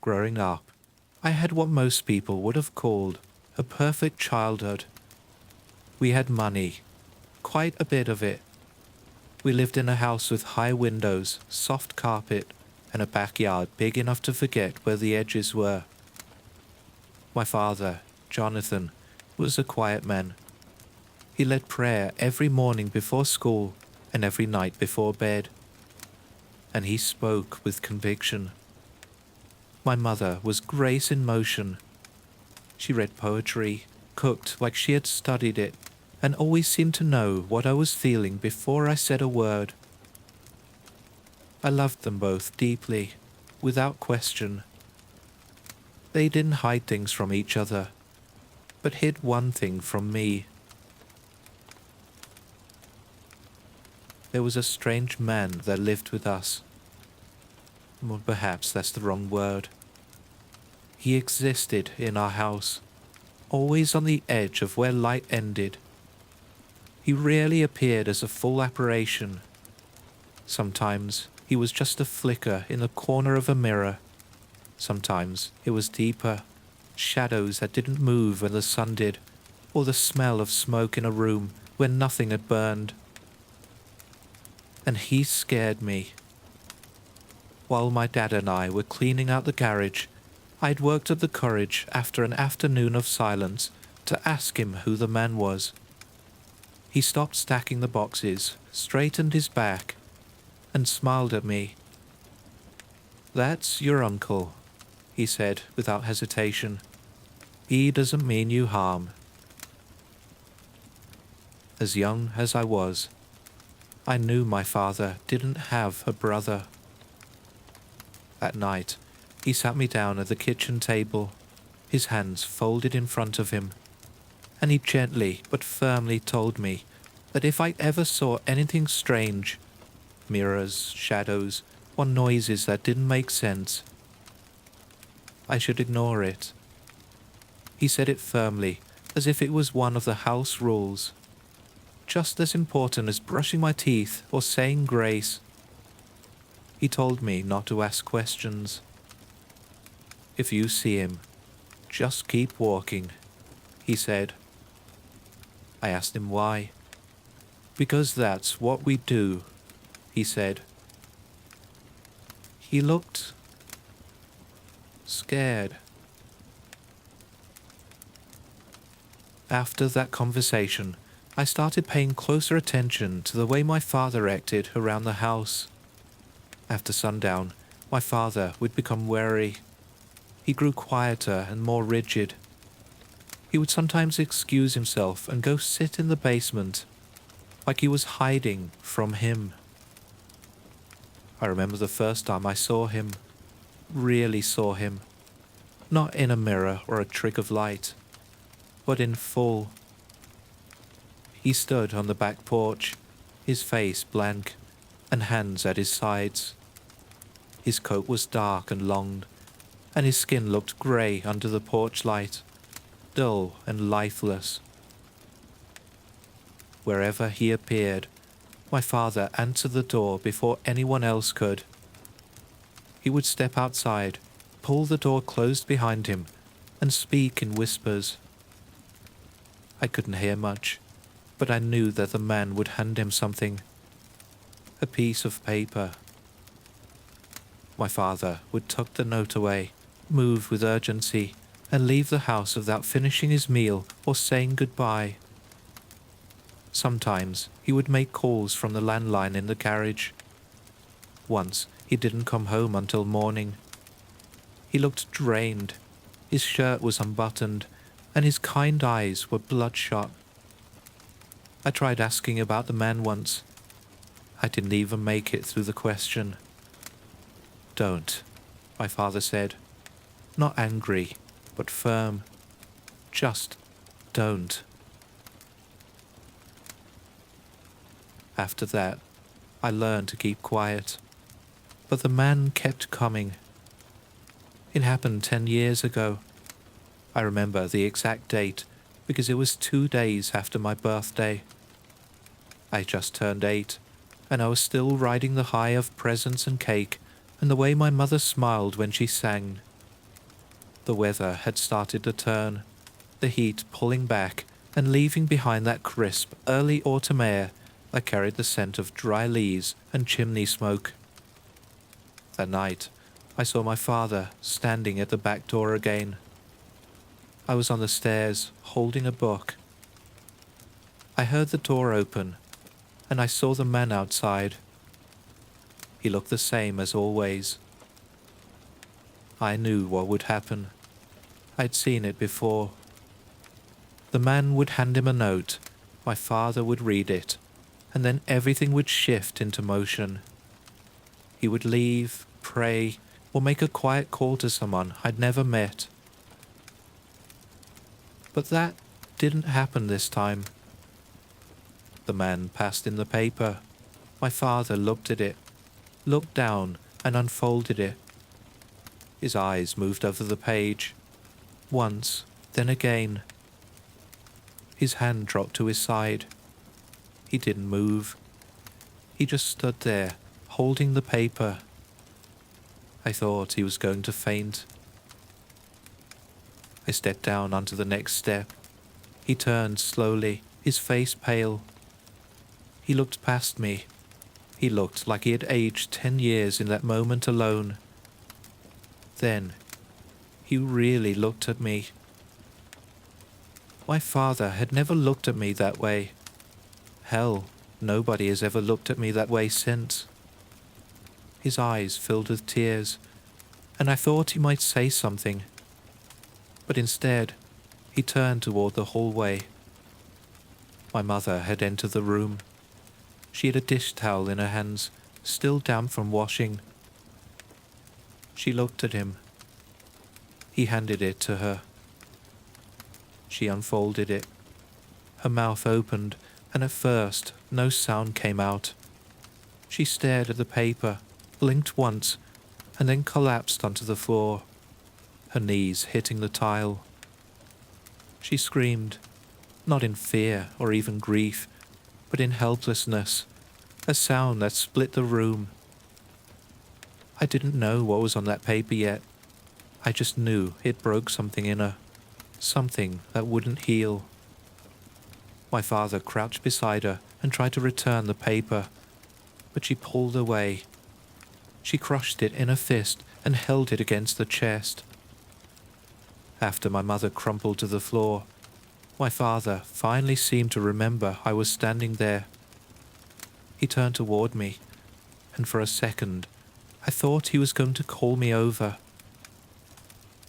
Growing up, I had what most people would have called a perfect childhood. We had money, quite a bit of it. We lived in a house with high windows, soft carpet, and a backyard big enough to forget where the edges were. My father, Jonathan, was a quiet man. He led prayer every morning before school and every night before bed. And he spoke with conviction. My mother was grace in motion. She read poetry, cooked like she had studied it, and always seemed to know what I was feeling before I said a word. I loved them both deeply, without question. They didn't hide things from each other, but hid one thing from me. There was a strange man that lived with us. Well, perhaps that's the wrong word. He existed in our house, always on the edge of where light ended. He rarely appeared as a full apparition. Sometimes he was just a flicker in the corner of a mirror. Sometimes it was deeper, shadows that didn't move when the sun did, or the smell of smoke in a room where nothing had burned. And he scared me. While my dad and I were cleaning out the garage, I'd worked up the courage after an afternoon of silence to ask him who the man was. He stopped stacking the boxes, straightened his back, and smiled at me. "That's your uncle," he said without hesitation. "He doesn't mean you harm." As young as I was, I knew my father didn't have a brother. At night, he sat me down at the kitchen table, his hands folded in front of him, and he gently but firmly told me that if I ever saw anything strange, mirrors, shadows, or noises that didn't make sense, I should ignore it. He said it firmly, as if it was one of the house rules, just as important as brushing my teeth or saying grace. He told me not to ask questions. "If you see him, just keep walking," he said. I asked him why. "Because that's what we do," he said. He looked scared. After that conversation, I started paying closer attention to the way my father acted around the house. After sundown, my father would become wary. He grew quieter and more rigid. He would sometimes excuse himself and go sit in the basement, like he was hiding from him. I remember the first time I saw him, really saw him, not in a mirror or a trick of light, but in full. He stood on the back porch, his face blank, and hands at his sides. His coat was dark and long, and his skin looked grey under the porch light, dull and lifeless. Wherever he appeared, my father answered the door before anyone else could. He would step outside, pull the door closed behind him, and speak in whispers. I couldn't hear much, but I knew that the man would hand him something. A piece of paper. My father would tuck the note away, move with urgency, and leave the house without finishing his meal or saying goodbye. Sometimes he would make calls from the landline in the garage. Once he didn't come home until morning. He looked drained. His shirt was unbuttoned, and his kind eyes were bloodshot. I tried asking about the man once. I didn't even make it through the question. "Don't," my father said, not angry, but firm. "Just don't." After that, I learned to keep quiet, but the man kept coming. It happened 10 years ago. I remember the exact date because it was 2 days after my birthday. I just turned 8, and I was still riding the high of presents and cake and the way my mother smiled when she sang. The weather had started to turn, the heat pulling back and leaving behind that crisp, early autumn air that carried the scent of dry leaves and chimney smoke. That night, I saw my father standing at the back door again. I was on the stairs, holding a book. I heard the door open, and I saw the man outside. He looked the same as always. I knew what would happen. I'd seen it before. The man would hand him a note, my father would read it, and then everything would shift into motion. He would leave, pray, or make a quiet call to someone I'd never met. But that didn't happen this time. The man passed in the paper. My father looked at it, looked down and unfolded it. His eyes moved over the page, once, then again. His hand dropped to his side. He didn't move. He just stood there, holding the paper. I thought he was going to faint. I stepped down onto the next step. He turned slowly, his face pale. He looked past me. He looked like he had aged 10 years in that moment alone. Then, he really looked at me. My father had never looked at me that way. Hell, nobody has ever looked at me that way since. His eyes filled with tears, and I thought he might say something. But instead, he turned toward the hallway. My mother had entered the room. She had a dish towel in her hands, still damp from washing. She looked at him. He handed it to her. She unfolded it. Her mouth opened, and at first no sound came out. She stared at the paper, blinked once, and then collapsed onto the floor, her knees hitting the tile. She screamed, not in fear or even grief, but in helplessness, a sound that split the room. I didn't know what was on that paper yet. I just knew it broke something in her, something that wouldn't heal. My father crouched beside her and tried to return the paper, but she pulled away. She crushed it in her fist and held it against the chest. After my mother crumpled to the floor, my father finally seemed to remember I was standing there. He turned toward me, and for a second, I thought he was going to call me over.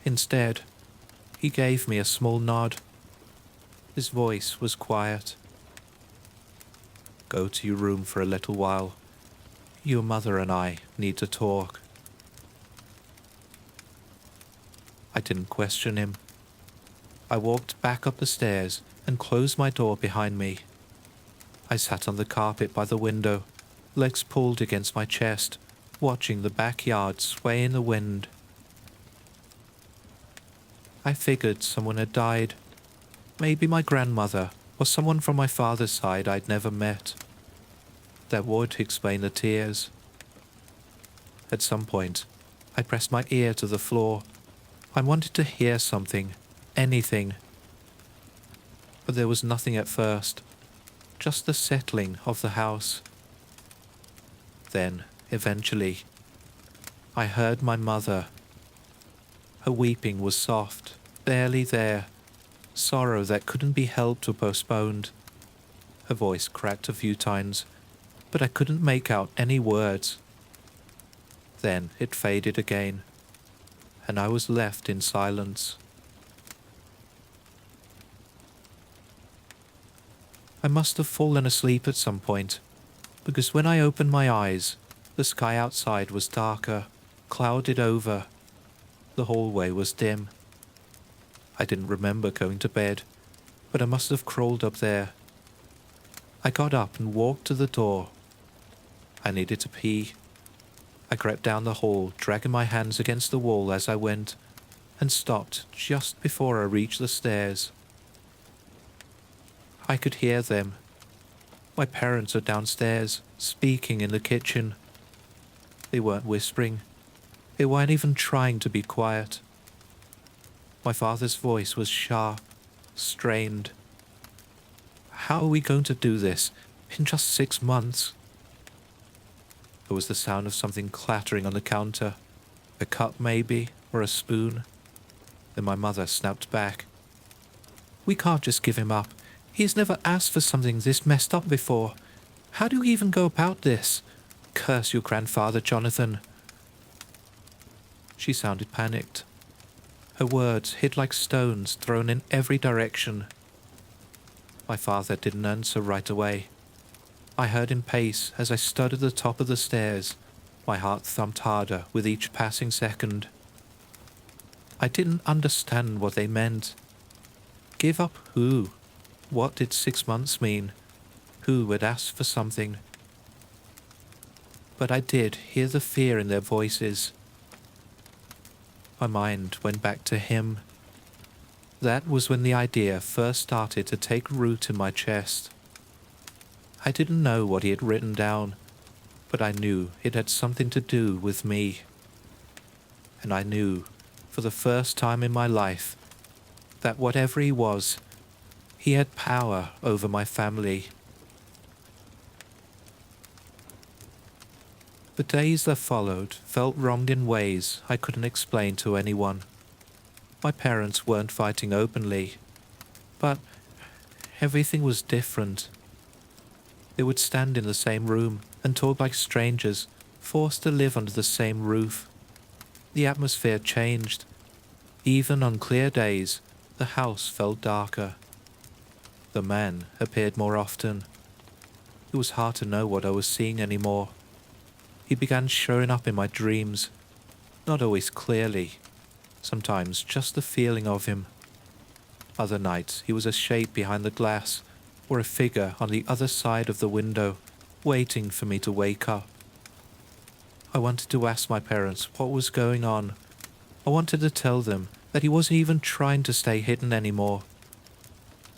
Instead, he gave me a small nod. His voice was quiet. Go to your room for a little while. Your mother and I need to talk. I didn't question him. I walked back up the stairs and closed my door behind me. I sat on the carpet by the window, legs pulled against my chest, watching the backyard sway in the wind. I figured someone had died. Maybe my grandmother or someone from my father's side I'd never met. That would explain the tears. At some point, I pressed my ear to the floor. I wanted to hear something, anything. But there was nothing at first, just the settling of the house. Then, eventually, I heard my mother. Her weeping was soft, barely there, sorrow that couldn't be helped or postponed. Her voice cracked a few times, but I couldn't make out any words. Then it faded again, and I was left in silence. I must have fallen asleep at some point, because when I opened my eyes, the sky outside was darker, clouded over. The hallway was dim. I didn't remember going to bed, but I must have crawled up there. I got up and walked to the door. I needed to pee. I crept down the hall, dragging my hands against the wall as I went, and stopped just before I reached the stairs. I could hear them. My parents are downstairs, speaking in the kitchen. They weren't whispering. They weren't even trying to be quiet. My father's voice was sharp, strained. How are we going to do this in just 6 months? There was the sound of something clattering on the counter. A cup maybe, or a spoon. Then my mother snapped back. We can't just give him up. He's never asked for something this messed up before. How do we even go about this? Curse your grandfather, Jonathan. She sounded panicked. Her words hit like stones thrown in every direction. My father didn't answer right away. I heard him pace as I stood at the top of the stairs. My heart thumped harder with each passing second. I didn't understand what they meant. Give up who? What did 6 months mean? Who had asked for something? But I did hear the fear in their voices. My mind went back to him. That was when the idea first started to take root in my chest. I didn't know what he had written down, but I knew it had something to do with me. And I knew, for the first time in my life, that whatever he was, he had power over my family. The days that followed felt wronged in ways I couldn't explain to anyone. My parents weren't fighting openly, but everything was different. They would stand in the same room and talk like strangers, forced to live under the same roof. The atmosphere changed. Even on clear days, the house felt darker. The man appeared more often. It was hard to know what I was seeing anymore. He began showing up in my dreams, not always clearly, sometimes just the feeling of him. Other nights he was a shape behind the glass, or a figure on the other side of the window, waiting for me to wake up. I wanted to ask my parents what was going on. I wanted to tell them that he wasn't even trying to stay hidden anymore,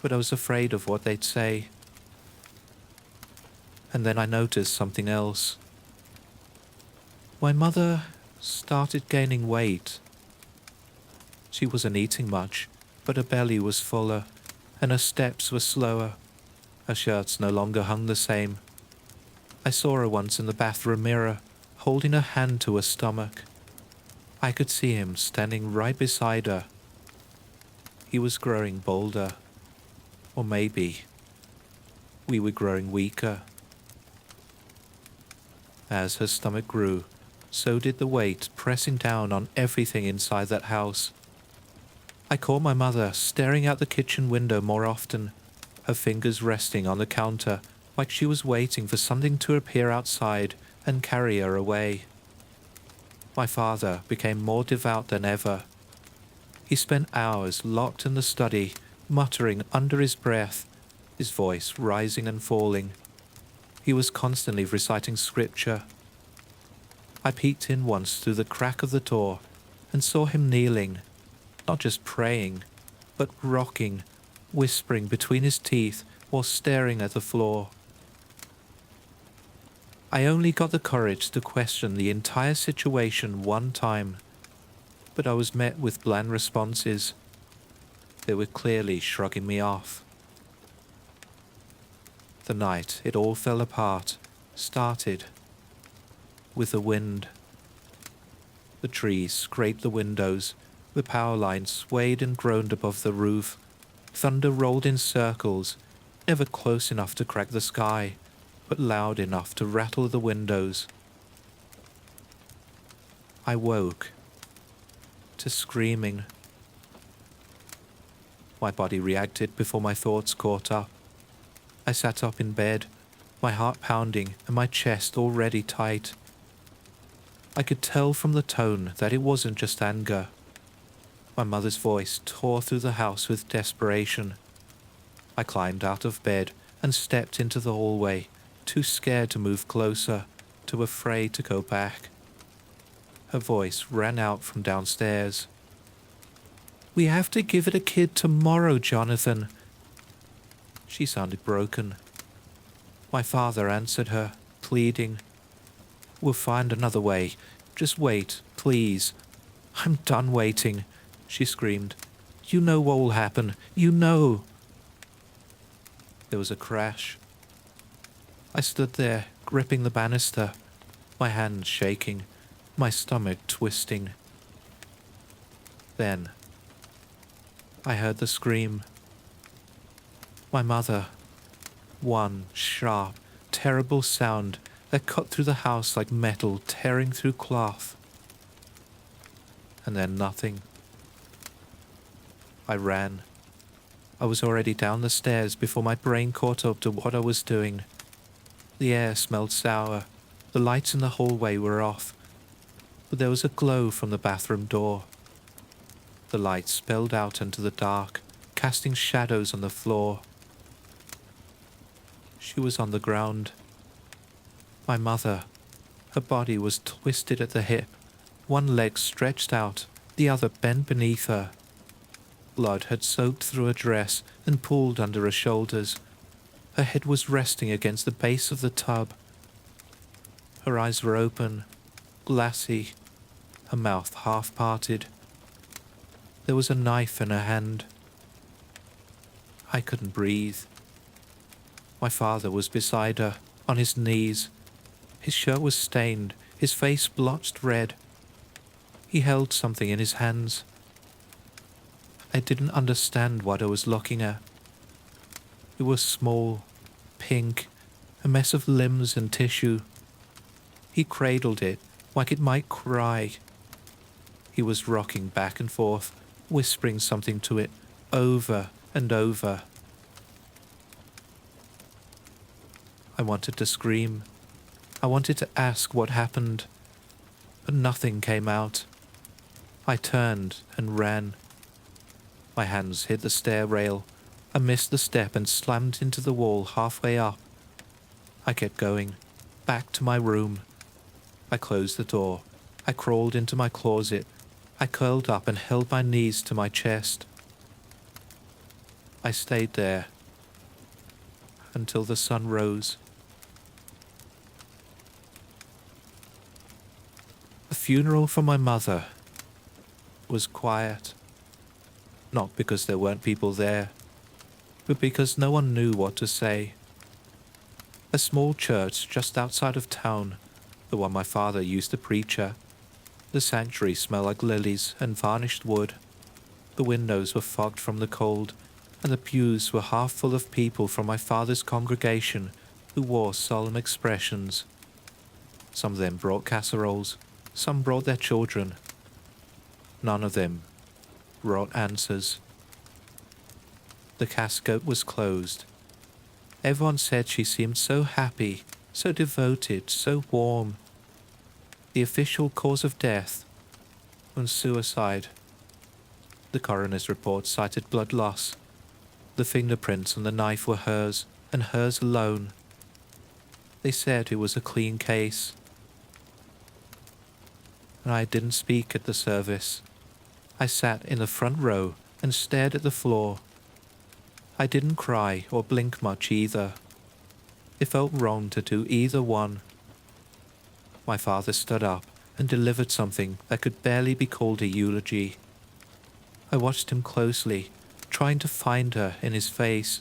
but I was afraid of what they'd say. And then I noticed something else. My mother started gaining weight. She wasn't eating much, but her belly was fuller, and her steps were slower. Her shirts no longer hung the same. I saw her once in the bathroom mirror, holding her hand to her stomach. I could see him standing right beside her. He was growing bolder. Or maybe we were growing weaker. As her stomach grew, so did the weight pressing down on everything inside that house. I caught my mother staring out the kitchen window more often, her fingers resting on the counter like she was waiting for something to appear outside and carry her away. My father became more devout than ever. He spent hours locked in the study, muttering under his breath, his voice rising and falling. He was constantly reciting scripture. I peeked in once through the crack of the door and saw him kneeling, not just praying, but rocking, whispering between his teeth while staring at the floor. I only got the courage to question the entire situation one time, but I was met with bland responses. They were clearly shrugging me off. The night it all fell apart started with the wind. The trees scraped the windows, the power lines swayed and groaned above the roof. Thunder rolled in circles, never close enough to crack the sky, but loud enough to rattle the windows. I woke to screaming. My body reacted before my thoughts caught up. I sat up in bed, my heart pounding and my chest already tight. I could tell from the tone that it wasn't just anger. My mother's voice tore through the house with desperation. I climbed out of bed and stepped into the hallway, too scared to move closer, too afraid to go back. Her voice ran out from downstairs. "We have to give it a kid tomorrow, Jonathan." She sounded broken. My father answered her, pleading. "We'll find another way. Just wait, please." "I'm done waiting," she screamed. You know what will happen. You know. There was a crash. I stood there, gripping the banister, my hands shaking, my stomach twisting. Then, I heard the scream. My mother. One sharp, terrible sound that cut through the house like metal tearing through cloth. And then nothing. I ran. I was already down the stairs before my brain caught up to what I was doing. The air smelled sour. The lights in the hallway were off, but there was a glow from the bathroom door. The light spilled out into the dark, casting shadows on the floor. She was on the ground. My mother. Her body was twisted at the hip, one leg stretched out, the other bent beneath her. Blood had soaked through her dress and pooled under her shoulders. Her head was resting against the base of the tub. Her eyes were open, glassy, her mouth half-parted. There was a knife in her hand. I couldn't breathe. My father was beside her, on his knees. His shirt was stained, his face blotched red. He held something in his hands. I didn't understand what I was looking at. It was small, pink, a mess of limbs and tissue. He cradled it like it might cry. He was rocking back and forth, whispering something to it over and over. I wanted to scream. I wanted to ask what happened, but nothing came out. I turned and ran. My hands hit the stair rail. I missed the step and slammed into the wall halfway up. I kept going, back to my room. I closed the door. I crawled into my closet. I curled up and held my knees to my chest. I stayed there until the sun rose. The funeral for my mother was quiet. Not because there weren't people there, but because no one knew what to say. A small church just outside of town, the one my father used to preach at. The sanctuary smelled like lilies and varnished wood. The windows were fogged from the cold, and the pews were half full of people from my father's congregation who wore solemn expressions. Some of them brought casseroles, some brought their children. None of them brought answers. The casket was closed. Everyone said she seemed so happy, so devoted, so warm. The official cause of death was suicide. The coroner's report cited blood loss. The fingerprints on the knife were hers, and hers alone. They said it was a clean case. And I didn't speak at the service. I sat in the front row and stared at the floor. I didn't cry or blink much either. It felt wrong to do either one. My father stood up and delivered something that could barely be called a eulogy. I watched him closely, trying to find her in his face,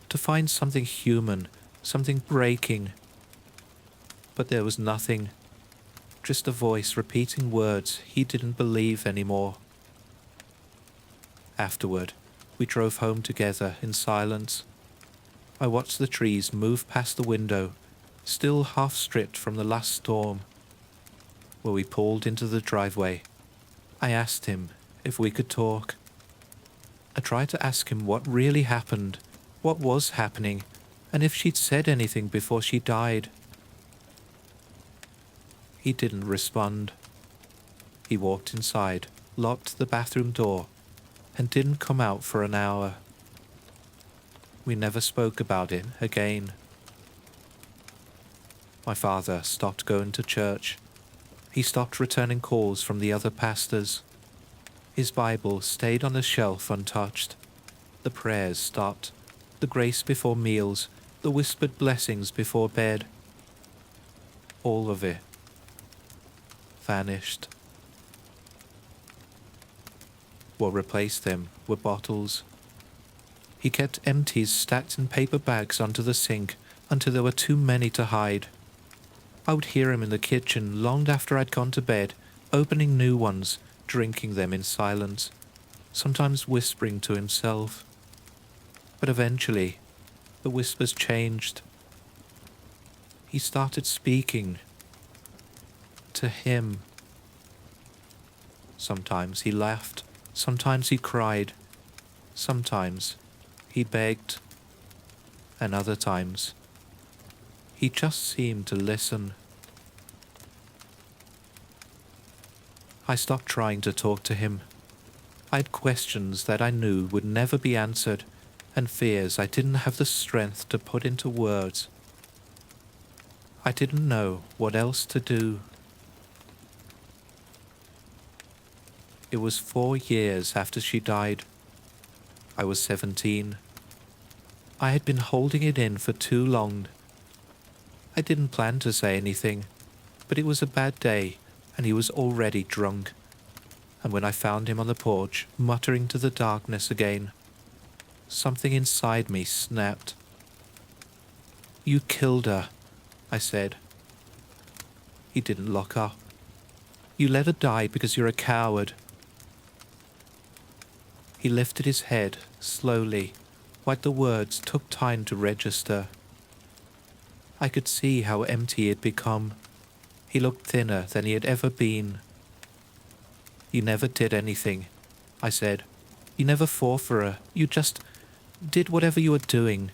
to find something human, something breaking. But there was nothing, just a voice repeating words he didn't believe anymore. Afterward, we drove home together in silence. I watched the trees move past the window, still half stripped from the last storm. Where we pulled into the driveway, I asked him if we could talk. I tried to ask him what really happened, what was happening, and if she'd said anything before she died. He didn't respond. He walked inside, locked the bathroom door, and didn't come out for an hour. We never spoke about it again. My father stopped going to church. He stopped returning calls from the other pastors. His Bible stayed on the shelf untouched. The prayers stopped. The grace before meals, the whispered blessings before bed. All of it vanished. What replaced them were bottles. He kept empties stacked in paper bags under the sink until there were too many to hide. I would hear him in the kitchen long after I'd gone to bed, opening new ones, drinking them in silence, sometimes whispering to himself. But eventually, the whispers changed. He started speaking to him. Sometimes he laughed, sometimes he cried, sometimes he begged, and other times he just seemed to listen. I stopped trying to talk to him. I had questions that I knew would never be answered, and fears I didn't have the strength to put into words. I didn't know what else to do. It was 4 years after she died. I was 17. I had been holding it in for too long. I didn't plan to say anything, but it was a bad day, and he was already drunk. And when I found him on the porch, muttering to the darkness again, something inside me snapped. "You killed her," I said. He didn't look up. "You let her die because you're a coward." He lifted his head slowly, like the words took time to register. I could see how empty he had become. He looked thinner than he had ever been. "You never did anything," I said. "You never fought for her. You just did whatever you were doing.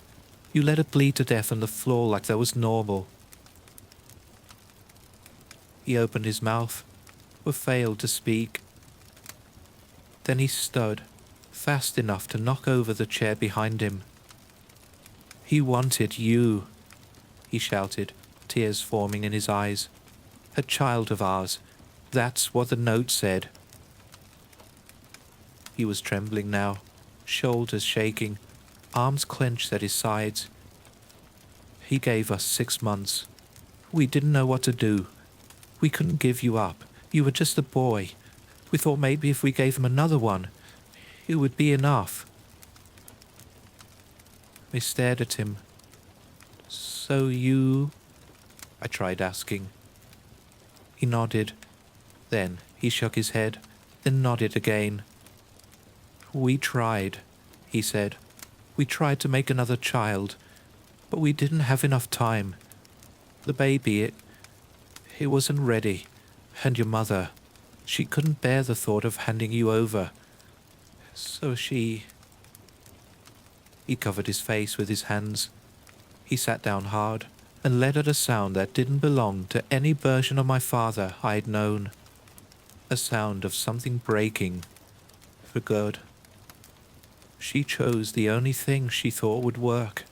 You let her bleed to death on the floor like that was normal." He opened his mouth, but failed to speak. Then he stood, fast enough to knock over the chair behind him. "He wanted you," he shouted, tears forming in his eyes. "A child of ours. That's what the note said." He was trembling now, shoulders shaking, arms clenched at his sides. "He gave us 6 months. We didn't know what to do. We couldn't give you up. You were just a boy. We thought maybe if we gave him another one, it would be enough." I stared at him. "So you—" I tried asking. He nodded. Then he shook his head, then nodded again. "We tried," he said. "We tried to make another child, but we didn't have enough time. The baby, it wasn't ready. And your mother, she couldn't bear the thought of handing you over. So she—" He covered his face with his hands. He sat down hard and let out a sound that didn't belong to any version of my father I'd known. A sound of something breaking, for good. She chose the only thing she thought would work.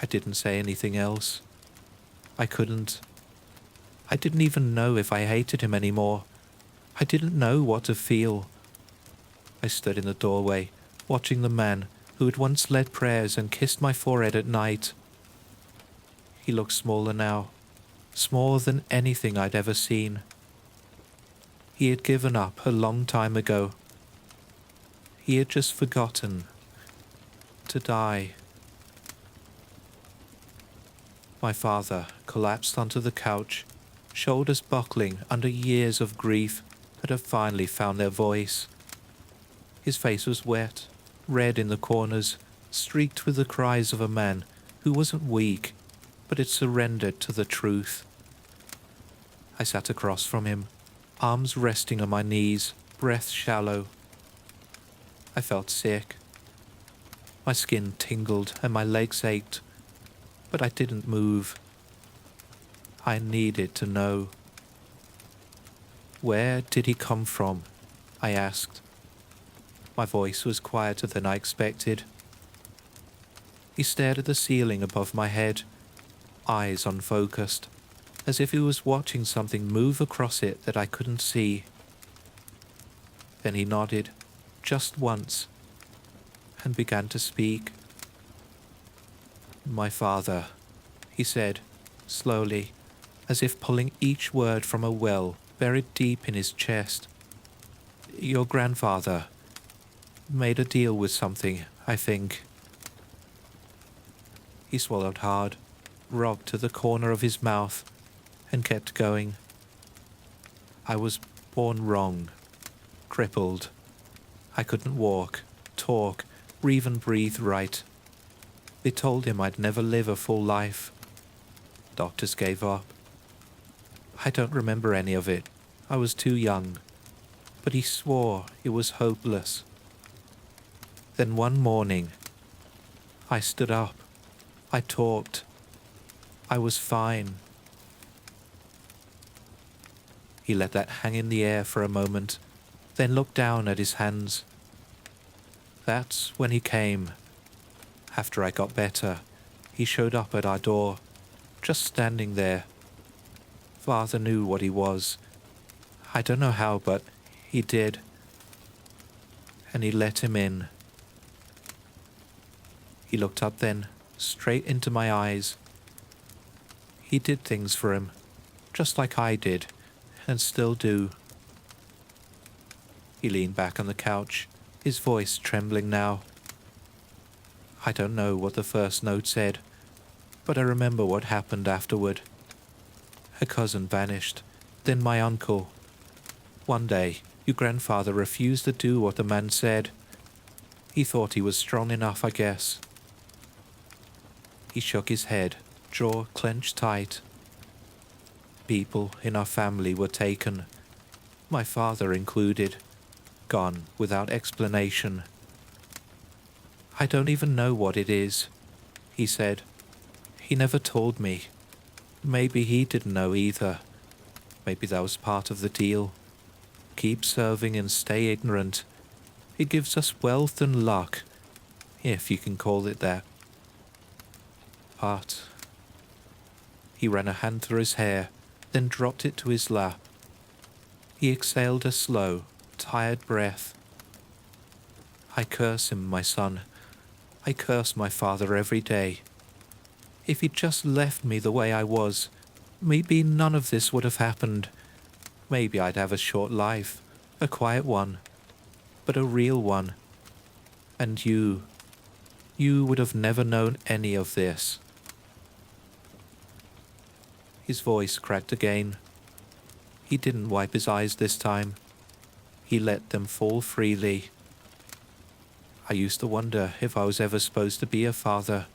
I didn't say anything else. I couldn't. I didn't even know if I hated him anymore. I didn't know what to feel. I stood in the doorway, watching the man who had once led prayers and kissed my forehead at night. He looked smaller now, smaller than anything I'd ever seen. He had given up a long time ago. He had just forgotten to die. My father collapsed onto the couch, shoulders buckling under years of grief that had finally found their voice. His face was wet, red in the corners, streaked with the cries of a man who wasn't weak, but had surrendered to the truth. I sat across from him, arms resting on my knees, breath shallow. I felt sick. My skin tingled and my legs ached, but I didn't move. I needed to know. "Where did he come from?" I asked. My voice was quieter than I expected. He stared at the ceiling above my head, eyes unfocused, as if he was watching something move across it that I couldn't see. Then he nodded, just once, and began to speak. "My father," he said, slowly, as if pulling each word from a well buried deep in his chest. Your grandfather made a deal with something, I think. He swallowed hard, robbed to the corner of his mouth, and kept going. I was born wrong, crippled. I couldn't walk, talk, or even breathe right. They told him I'd never live a full life. Doctors gave up. I don't remember any of it. I was too young. But he swore it was hopeless. Then one morning, I stood up. I talked. I was fine. He let that hang in the air for a moment, then looked down at his hands. That's when he came. After I got better, he showed up at our door, just standing there. Father knew what he was. I don't know how, but he did. And he let him in. He looked up then, straight into my eyes. He did things for him, just like I did, and still do. He leaned back on the couch, his voice trembling now. I don't know what the first note said, but I remember what happened afterward. A cousin vanished, then my uncle. One day, your grandfather refused to do what the man said. He thought he was strong enough, I guess. He shook his head, jaw clenched tight. People in our family were taken, my father included, gone without explanation. I don't even know what it is, he said. He never told me. Maybe he didn't know either. Maybe that was part of the deal. Keep serving and stay ignorant. It gives us wealth and luck, if you can call it that. But he ran a hand through his hair, then dropped it to his lap. He exhaled a slow, tired breath. I curse him, my son. I curse my father every day. If he'd just left me the way I was, maybe none of this would have happened. Maybe I'd have a short life, a quiet one, but a real one. And you would have never known any of this. His voice cracked again. He didn't wipe his eyes this time. He let them fall freely. I used to wonder if I was ever supposed to be a father.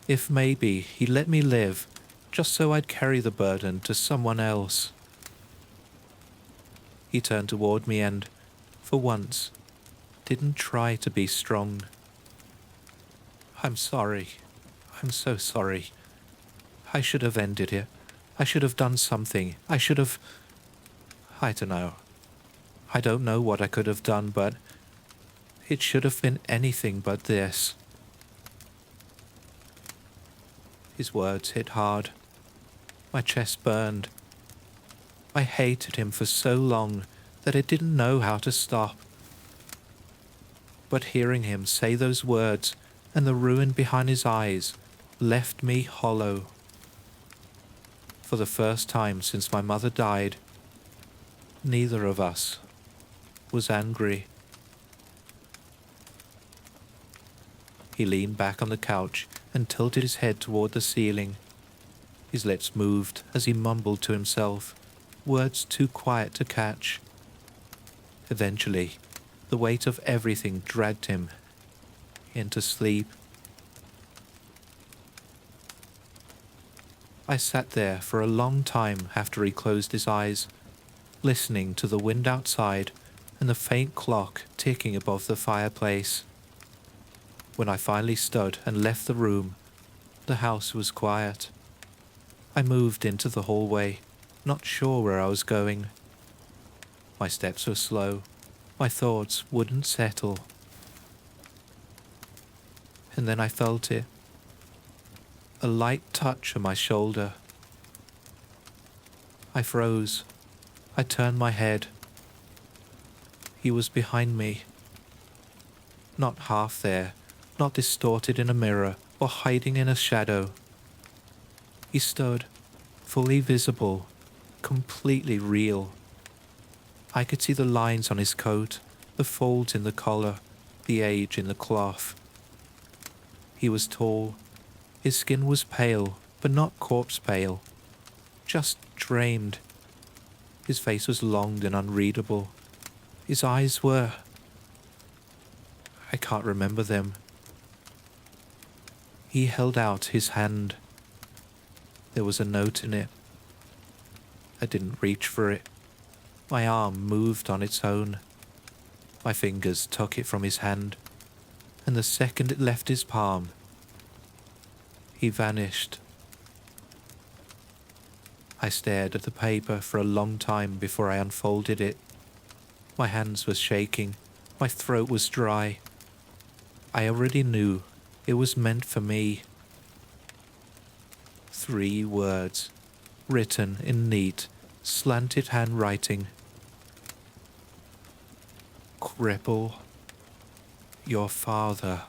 If maybe he let me live, just so I'd carry the burden to someone else. He turned toward me and, for once, didn't try to be strong. I'm sorry. I'm so sorry. I should have ended it. I should have done something. I don't know. I don't know what I could have done, but it should have been anything but this. His words hit hard. My chest burned. I hated him for so long that I didn't know how to stop. But hearing him say those words and the ruin behind his eyes left me hollow. For the first time since my mother died, neither of us was angry. He leaned back on the couch and tilted his head toward the ceiling. His lips moved as he mumbled to himself, words too quiet to catch. Eventually, the weight of everything dragged him into sleep. I sat there for a long time after he closed his eyes, listening to the wind outside and the faint clock ticking above the fireplace. When I finally stood and left the room, the house was quiet. I moved into the hallway, not sure where I was going. My steps were slow. My thoughts wouldn't settle. And then I felt it. A light touch on my shoulder. I froze. I turned my head. He was behind me. Not half there, not distorted in a mirror or hiding in a shadow. He stood, fully visible, completely real. I could see the lines on his coat, the folds in the collar, the age in the cloth. He was tall. His skin was pale, but not corpse pale, just drained. His face was long and unreadable. His eyes were... I can't remember them. He held out his hand. There was a note in it. I didn't reach for it. My arm moved on its own. My fingers took it from his hand, and the second it left his palm, he vanished. I stared at the paper for a long time before I unfolded it. My hands were shaking. My throat was dry. I already knew it was meant for me. 3 words, written in neat, slanted handwriting. Cripple your father.